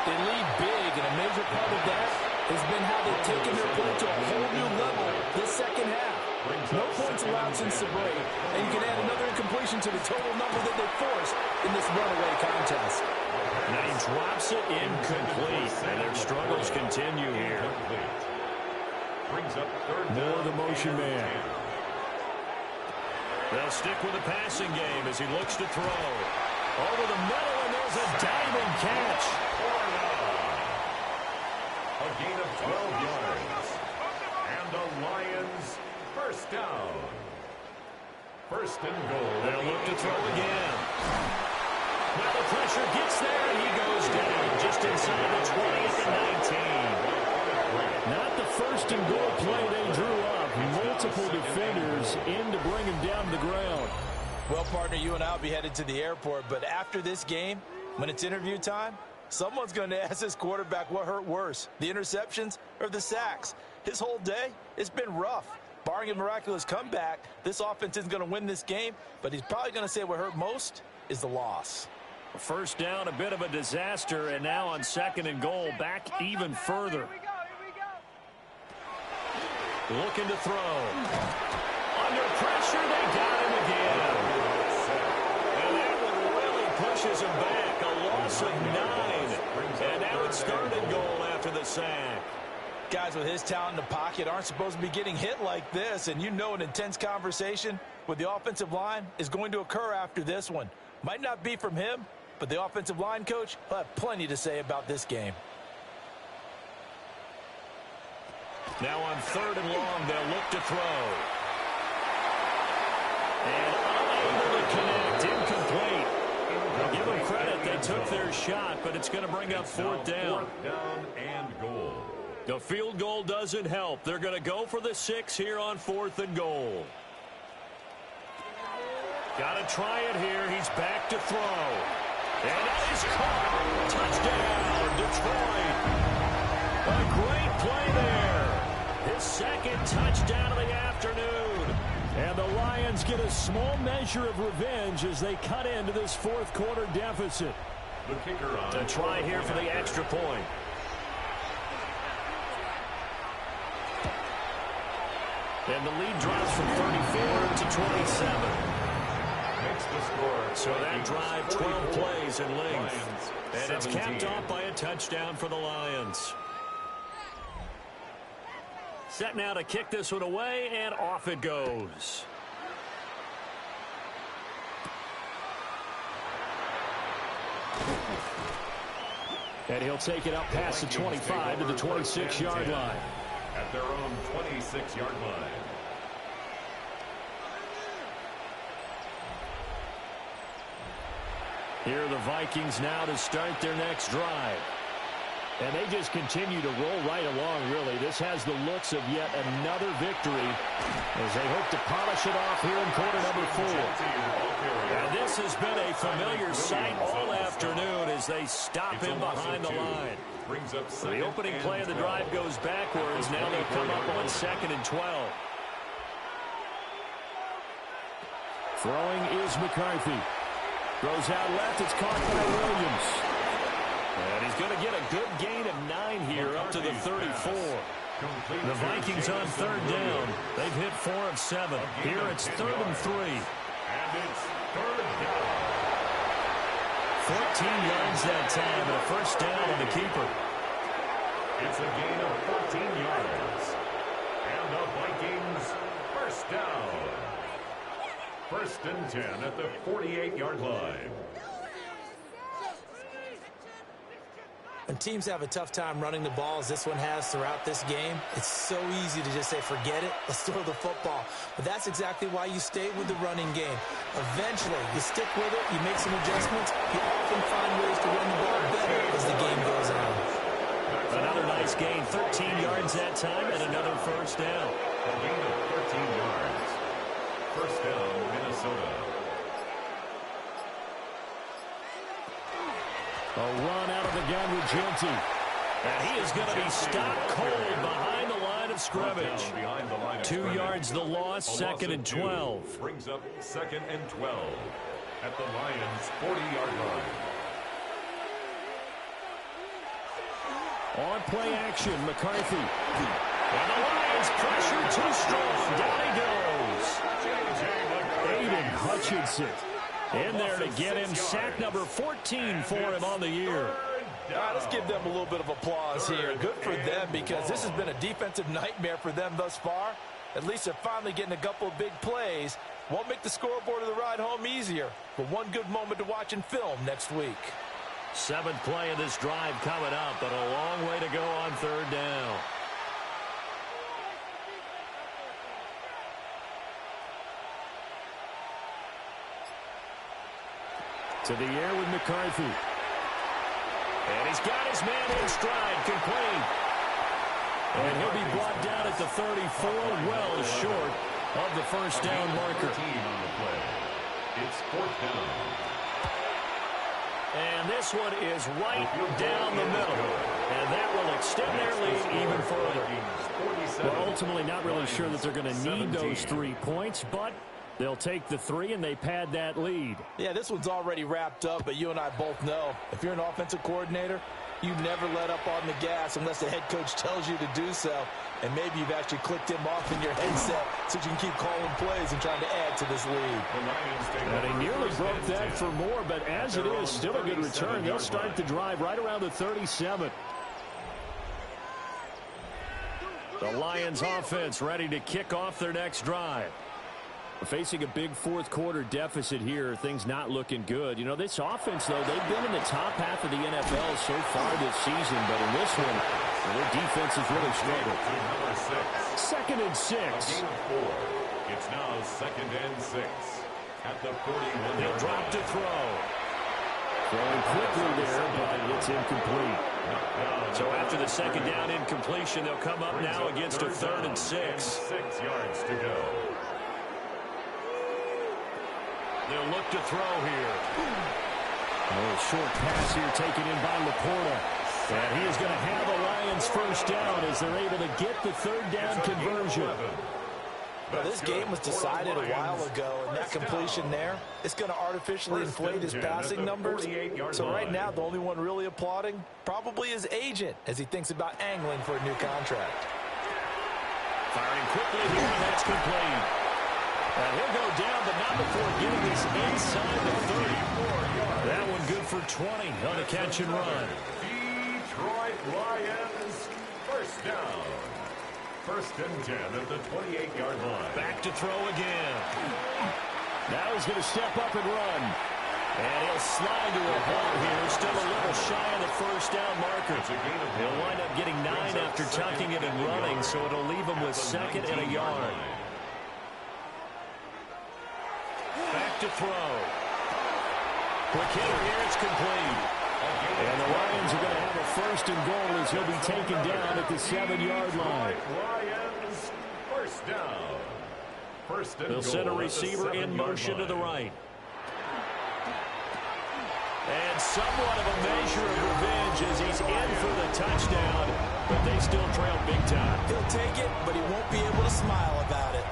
They lead big, and a major part of that has been how they've taken their play to a whole new level this second half. No points allowed since the break, and you can add another incompletion to the total number that they forced in this runaway contest. Now he drops it incomplete, and their struggles continue here. Brings up third More of the motion man. They'll stick with the passing game as he looks to throw. Over the middle, and there's a diving catch. A gain of 12 yards. And the Lions first down. First and goal. They'll look to throw again. Now the pressure gets there, and he goes down just inside the 20 at the 19. Not the first and goal play they drew up. Multiple defenders in to bring him down to the ground. Well, partner, you and I will be headed to the airport, but after this game, when it's interview time, someone's going to ask this quarterback what hurt worse, the interceptions or the sacks. His whole day, it's been rough. Barring a miraculous comeback, this offense isn't going to win this game, but he's probably going to say what hurt most is the loss. First down, a bit of a disaster, and now on second and goal, back even further. Looking to throw. Under pressure, they got him again. And that one really pushes him back. A loss of 9. And now it's third and goal after the sack. Guys with his talent in the pocket aren't supposed to be getting hit like this, and you know an intense conversation with the offensive line is going to occur after this one. Might not be from him, but the offensive line coach will have plenty to say about this game. Now on third and long, they'll look to throw. And unable to connect, incomplete. I'll give them credit, they took their shot, but it's going to bring up fourth down. Fourth down and goal. The field goal doesn't help. They're going to go for the 6 here on fourth and goal. Got to try it here. He's back to throw. And that is caught. Touchdown, Detroit. A great play there. His second touchdown of the afternoon. And the Lions get a small measure of revenge as they cut into this fourth quarter deficit. The kicker on. To try here for the extra point. And the lead drops from 34 to 27. Makes the score. So that drive, 12 plays in length. And it's capped off by a touchdown for the Lions. Set now to kick this one away, and off it goes. And he'll take it up past the 25 to the 26-yard line. At their own 26-yard line. Here are the Vikings now to start their next drive. And they just continue to roll right along, really. This has the looks of yet another victory as they hope to polish it off here in quarter number 4. And this has been a familiar sight all afternoon as they stop him behind the line. The opening play of the drive goes backwards. Now they'll come up on 2nd and 12. Throwing is McCarthy. Throws out left. It's caught by Williams. And he's going to get a good gain of 9 here up to the 34. The Vikings on 3rd down. They've hit 4 of 7. Here it's 3rd and 3. And it's 3rd down. 14 yards that time and a first down on the keeper. It's a gain of 14 yards. And the Vikings first down. 1st and 10 at the 48-yard line. When teams have a tough time running the ball, as this one has throughout this game, it's so easy to just say, forget it, let's throw the football. But that's exactly why you stay with the running game. Eventually, you stick with it, you make some adjustments, you often find ways to run the ball better as the game goes on. Another nice gain, 13 yards that time, and another first down. A gain of 13 yards. First down, Minnesota. A run out of the gun with Genty. And he is going to be stopped cold behind the line of scrimmage. 2 yards the loss, 2nd and 12. Brings up 2nd and 12 at the Lions' 40-yard line. On play action, McCarthy. And the Lions pressure too strong. Down he goes. Aiden Hutchinson in there to get him sack number 14 for him on the year. All right, let's give them a little bit of applause here. Good for them because this has been a defensive nightmare for them thus far. At least they're finally getting a couple of big plays. Won't make the scoreboard of the ride home easier, but one good moment to watch in film next week. 7th play of this drive coming up, but a long way to go on 3rd down. To the air with McCarthy. And he's got his man in stride, complete. And he'll be brought down at the 34, well short of the first down marker. On the play. It's 4th down. And this one is right down the middle. And that will extend their lead even further. Well, ultimately not really sure that they're going to need those 3 points, but they'll take the 3 and they pad that lead. Yeah, this one's already wrapped up, but you and I both know if you're an offensive coordinator, you never let up on the gas unless the head coach tells you to do so. And maybe you've actually clicked him off in your headset so you can keep calling plays and trying to add to this lead. And he nearly broke that for more, but as it is, still a good return. They'll start the drive right around the 37. The Lions offense ready to kick off their next drive. Facing a big 4th quarter deficit here, things not looking good. You know, this offense, though, they've been in the top half of the NFL so far this season, but in this one, their defense has really struggled. 2nd and 6. It's now 2nd and 6 at the 41. They'll drop to throw. Throwing quickly there, but it's incomplete. So after the 2nd down incompletion, they'll come up now against a 3rd and 6. 6 yards to go. They'll look to throw here. A short pass here taken in by Laporta. And he is going to have the Lions first down as they're able to get the 3rd down conversion. Well, this game was decided a while ago, and that completion there, it's going to artificially inflate his passing numbers. So right now, the only one really applauding probably his agent as he thinks about angling for a new contract. Firing quickly here, and that's complete. And he'll go down, but not before getting this inside the 30. That one good for 20 on the catch and run. Detroit Lions first down. 1st and 10 at the 28-yard line. Back to throw again. Now he's going to step up and run. And he'll slide to a hole here. Still a little shy of the first down marker. He'll wind up getting 9 after tucking it and running, so it'll leave him with 2nd and a yard. Back to throw. Quick hitter here, it's complete. And the Lions are going to have a first and goal as he'll be taken down at the 7-yard line. Lions, first down. First and They'll send a receiver in motion to the right. And somewhat of a measure of revenge as he's in for the touchdown, but they still trail big time. He'll take it, but he won't be able to smile about it.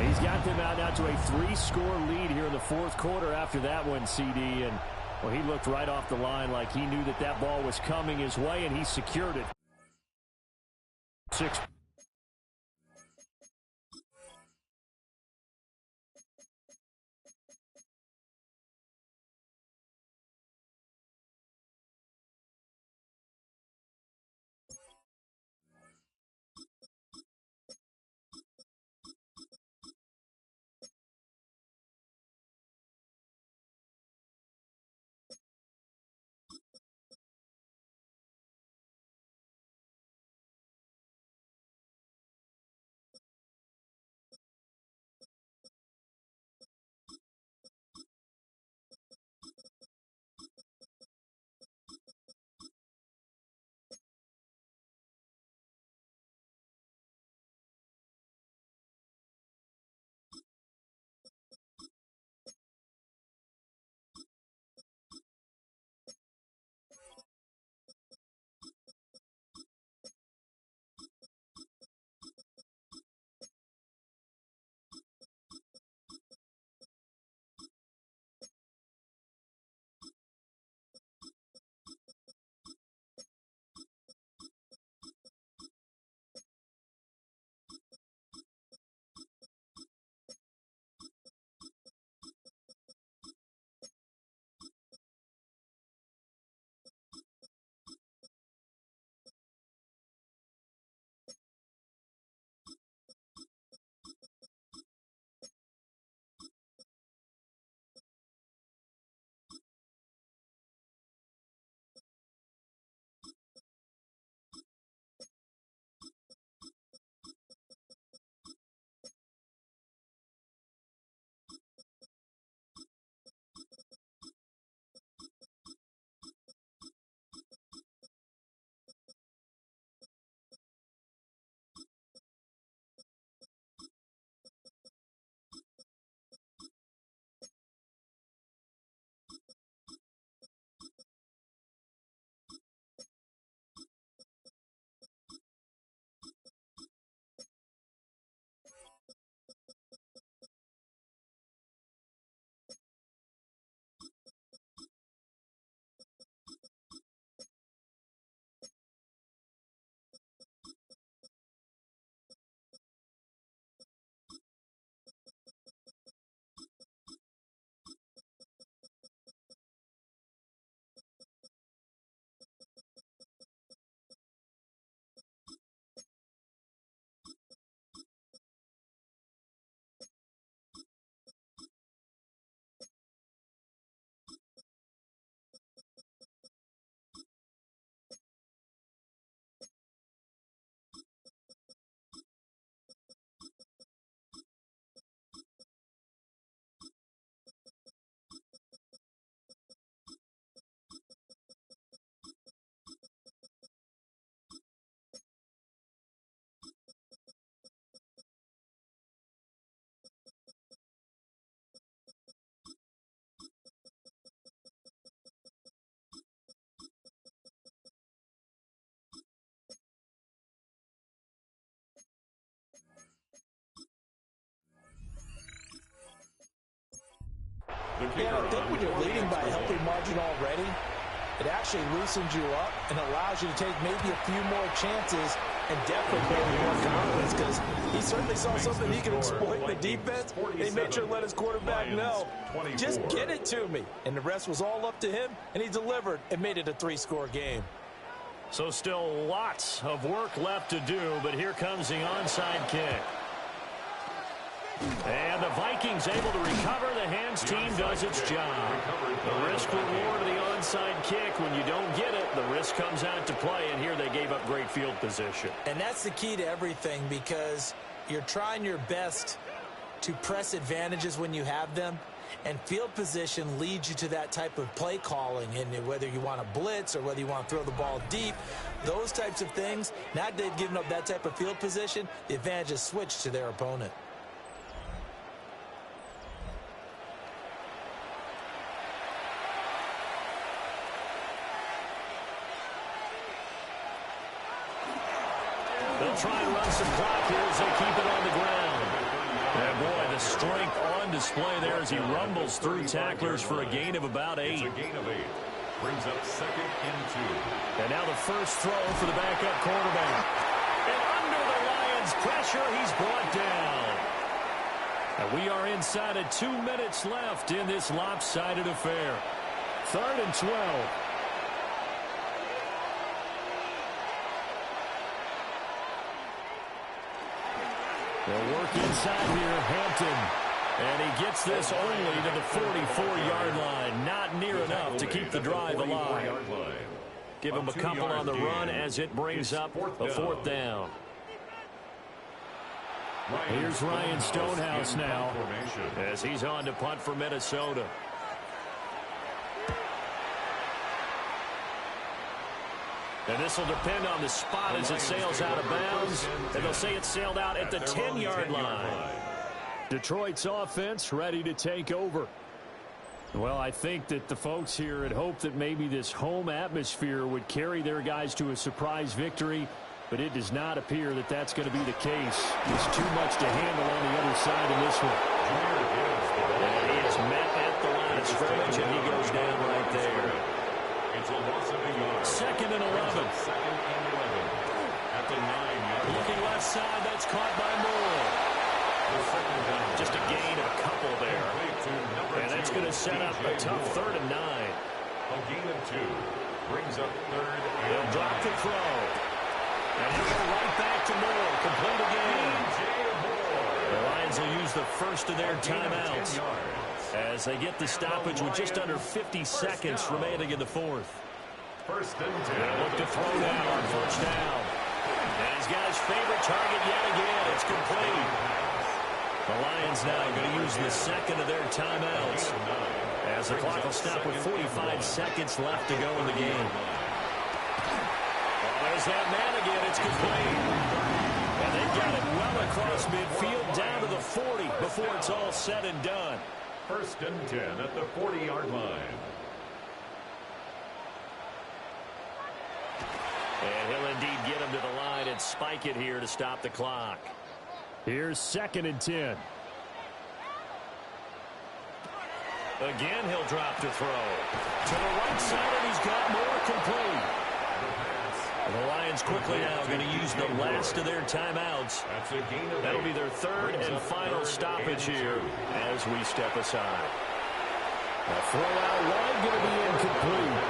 He's got them out now to a 3-score lead here in the fourth quarter after that one, CD. And, well, he looked right off the line like he knew that that ball was coming his way, and he secured it. 6. Yeah, I think when you're leading by a healthy margin already, it actually loosens you up and allows you to take maybe a few more chances and definitely build more confidence, because he certainly saw something he could exploit in the defense. He made sure to let his quarterback know, just get it to me. And the rest was all up to him, and he delivered and made it a 3-score game. So still lots of work left to do, but here comes the onside kick. And the Vikings able to recover. The hands team does its job. The risk reward of the onside kick. When you don't get it, the risk comes out to play, and here they gave up great field position. And that's the key to everything, because you're trying your best to press advantages when you have them, And field position leads you to that type of play calling. And whether you want to blitz or whether you want to throw the ball deep, those types of things, now that they've given up that type of field position, the advantage is switched to their opponent. They'll try and run some clock here as they keep it on the ground. And boy, the strength on display there as he rumbles through tacklers for a gain of about 8. It's a gain of 8. Brings up 2nd and 2. And now the first throw for the backup quarterback. And under the Lions' pressure, he's brought down. And we are inside of 2 minutes left in this lopsided affair. 3rd and 12. They'll work inside here, Hampton. And he gets this only to the 44-yard line. Not near enough to keep the drive alive. Give him a couple on the run as it brings up a 4th down. Here's Ryan Stonehouse now as he's on to punt for Minnesota. And this will depend on the spot as it sails out of bounds. And they'll say it sailed out at the 10-yard line. Detroit's offense ready to take over. Well, I think that the folks here had hoped that maybe this home atmosphere would carry their guys to a surprise victory, but it does not appear that that's going to be the case. There's too much to handle on the other side in this one. And he is met at the line of scrimmage, and he goes down right there. It's a loss of a yard. 2nd and 11. 2nd and 11. At the 9-yard line. Looking left side, that's caught by Moore. Just a gain of a couple there. And that's going to set up a tough 3rd and 9. A gain of 2. Brings up 3rd and They'll drop the throw. And he'll go right back to Moore. Complete again. The Lions will use the first of their timeouts as they get the stoppage with just under 50 seconds remaining in the 4th. 1st and 10. They'll look to throw now on 1st down. And he's got his favorite target yet again. It's complete. The Lions now going to use the 2nd of their timeouts as the clock will stop with 45 seconds left to go in the game. Well, there's that man again. It's complete. And they've got it well across midfield down to the 40 before it's all said and done. 1st and 10 at the 40-yard line. And he'll indeed get him to the line and spike it here to stop the clock. Here's 2nd and 10. Again, he'll drop to throw. To the right side, and he's got more complete. The Lions quickly now going to use the last of their timeouts. That'll be their 3rd and final stoppage here as we step aside. A throw out wide going to be incomplete.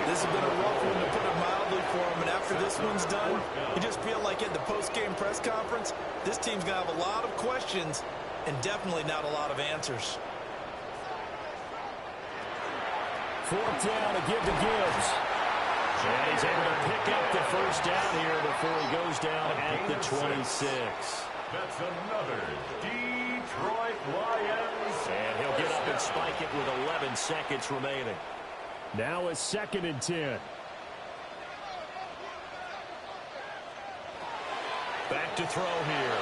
This has been a rough one, to put it mildly, for him. And after this one's done, you just feel like at the post-game press conference, this team's going to have a lot of questions and definitely not a lot of answers. 4th down to give to Gibbs. And he's able to pick up the 1st down here before he goes down at the 26. That's another Detroit Lions. And he'll get up and spike it with 11 seconds remaining. Now a 2nd and 10. Back to throw here.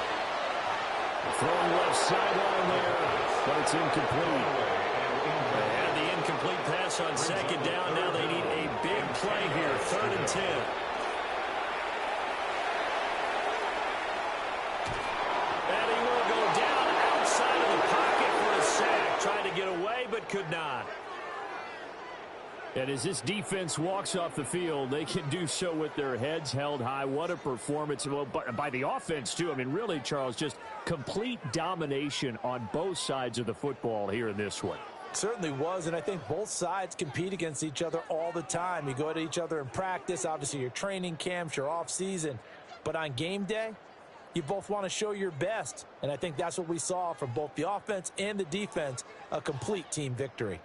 Throwing left sideline there, but it's incomplete. They had the incomplete pass on 2nd down. Now they need a big play here, 3rd and 10. And he will go down outside of the pocket for a sack. Tried to get away, but could not. And as this defense walks off the field, they can do so with their heads held high. What a performance. Well, by the offense, too. I mean, really, Charles, just complete domination on both sides of the football here in this one. Certainly was, and I think both sides compete against each other all the time. You go to each other in practice, obviously your training camps, your off-season. But on game day, you both want to show your best. And I think that's what we saw from both the offense and the defense, a complete team victory.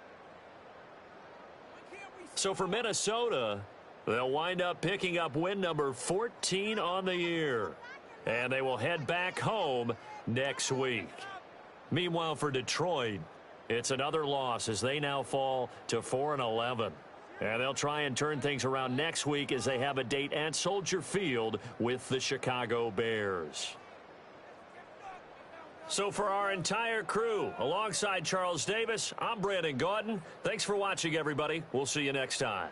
So for Minnesota, they'll wind up picking up win number 14 on the year. And they will head back home next week. Meanwhile, for Detroit, it's another loss as they now fall to 4-11. And they'll try and turn things around next week as they have a date at Soldier Field with the Chicago Bears. So for our entire crew, alongside Charles Davis, I'm Brandon Gaudin. Thanks for watching, everybody. We'll see you next time.